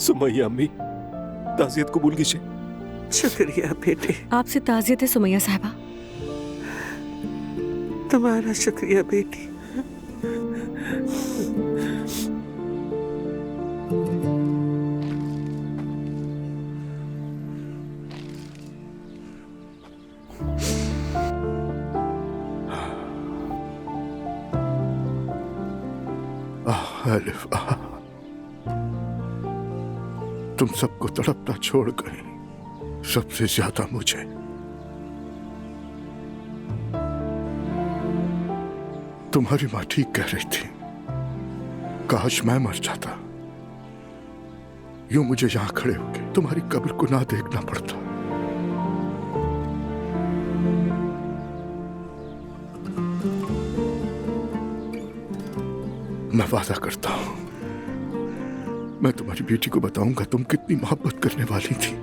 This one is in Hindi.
सुमैया अम्मी, ताज़ियत कबूल कीजिए। शुक्रिया बेटे, आपसे ताज़ियत है सुमैया साहिबा। तुम्हारा शुक्रिया बेटी। अलिफ, तुम सबको तड़पना छोड़ गए, सबसे ज्यादा मुझे। तुम्हारी माँ ठीक कह रही थी, काश मैं मर जाता, यूं मुझे यहां खड़े होकर तुम्हारी कब्र को ना देखना पड़ता। मैं वादा करता हूं, मैं तुम्हारी बेटी को बताऊंगा तुम कितनी मोहब्बत करने वाली थी।